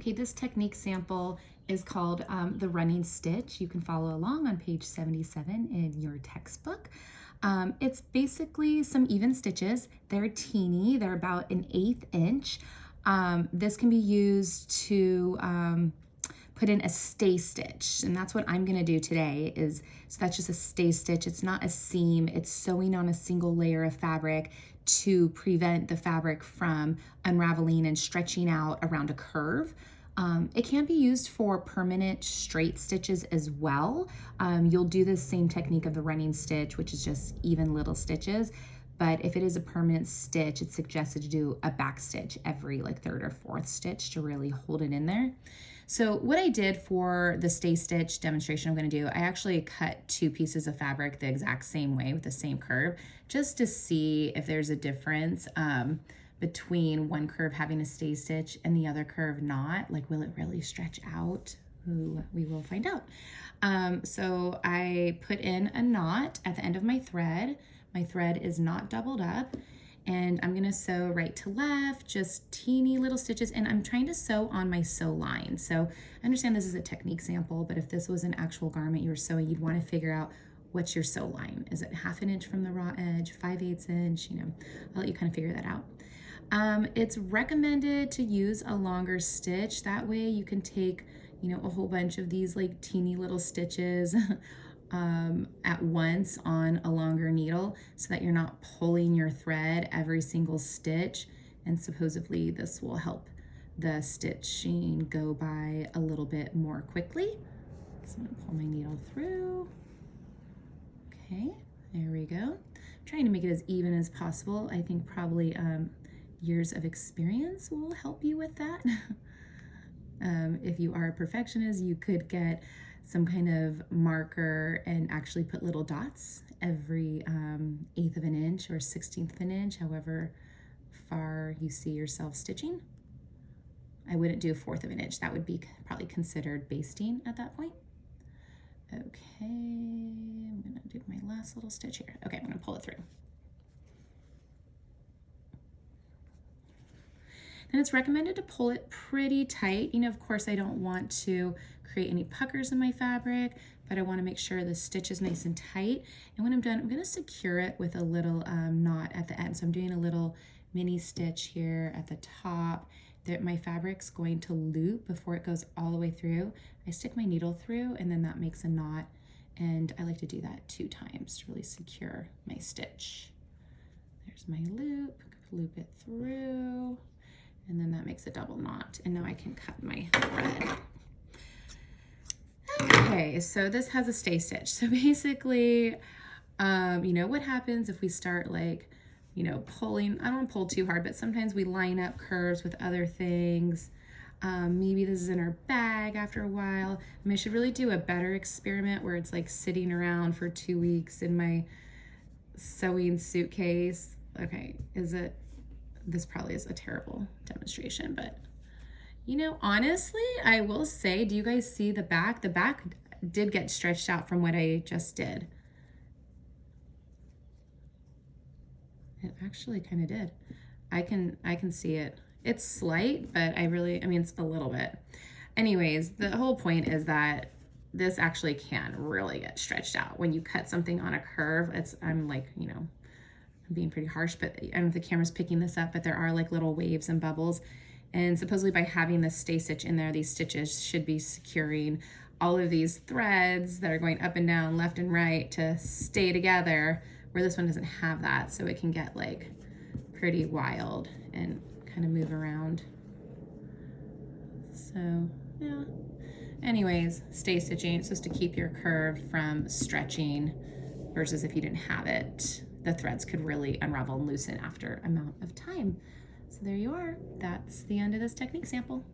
Okay, this technique sample is called the running stitch. You can follow along on page 77 in your textbook. It's basically some even stitches. They're teeny, they're about an 1/8 inch. This can be used to put in a stay stitch, and that's what I'm gonna do today. So that's just a stay stitch. It's not a seam, it's sewing on a single layer of fabric to prevent the fabric from unraveling and stretching out around a curve. It can be used for permanent straight stitches as well. You'll do the same technique of the running stitch, which is just even little stitches. But if it is a permanent stitch, it's suggested to do a back stitch every like 3rd or 4th stitch to really hold it in there. So what I did for the stay stitch demonstration I'm going to do, I actually cut 2 pieces of fabric the exact same way with the same curve, just to see if there's a difference between one curve having a stay stitch and the other curve not. Like, will it really stretch out? Ooh, we will find out. So I put in a knot at the end of my thread. My thread is not doubled up, and I'm gonna sew right to left, just teeny little stitches, and I'm trying to sew on my sew line. So I understand this is a technique sample, but if this was an actual garment you were sewing, you'd wanna figure out what's your sew line. Is it 1/2 inch from the raw edge, 5/8 inch? I'll let you kind of figure that out. It's recommended to use a longer stitch. That way you can take, a whole bunch of these like teeny little stitches at once on a longer needle so that you're not pulling your thread every single stitch. And supposedly this will help the stitching go by a little bit more quickly. So I'm gonna pull my needle through. Okay, there we go. I'm trying to make it as even as possible. I think probably years of experience will help you with that. If you are a perfectionist, you could get some kind of marker and actually put little dots every 1/8 of an inch or 1/16 of an inch, however far you see yourself stitching. I wouldn't do 1/4 of an inch. That would be probably considered basting at that point. Okay, I'm gonna do my last little stitch here. Okay, I'm gonna pull it through. And it's recommended to pull it pretty tight. Of course, I don't want to create any puckers in my fabric, but I want to make sure the stitch is nice and tight. And when I'm done, I'm going to secure it with a little knot at the end. So I'm doing a little mini stitch here at the top that my fabric's going to loop before it goes all the way through. I stick my needle through, and then that makes a knot. And I like to do that 2 times to really secure my stitch. There's my loop it through. And then that makes a double knot. And now I can cut my thread. Okay, so this has a stay stitch. So basically, what happens if we start like, pulling, I don't want to pull too hard, but sometimes we line up curves with other things. Maybe this is in our bag after a while. I should really do a better experiment where it's like sitting around for 2 weeks in my sewing suitcase. Okay, this probably is a terrible demonstration, but honestly, I will say, do you guys see the back? The back did get stretched out from what I just did. It actually kind of did. I can see it. It's slight, but it's a little bit. Anyways, the whole point is that this actually can really get stretched out. When you cut something on a curve, I'm being pretty harsh, but I don't know if the camera's picking this up, but there are like little waves and bubbles. And supposedly by having this stay stitch in there, these stitches should be securing all of these threads that are going up and down, left and right to stay together, where this one doesn't have that. So it can get like pretty wild and kind of move around. So yeah. Anyways, stay stitching, it's supposed to keep your curve from stretching versus if you didn't have it, the threads could really unravel and loosen after amount of time. So there you are. That's the end of this technique sample.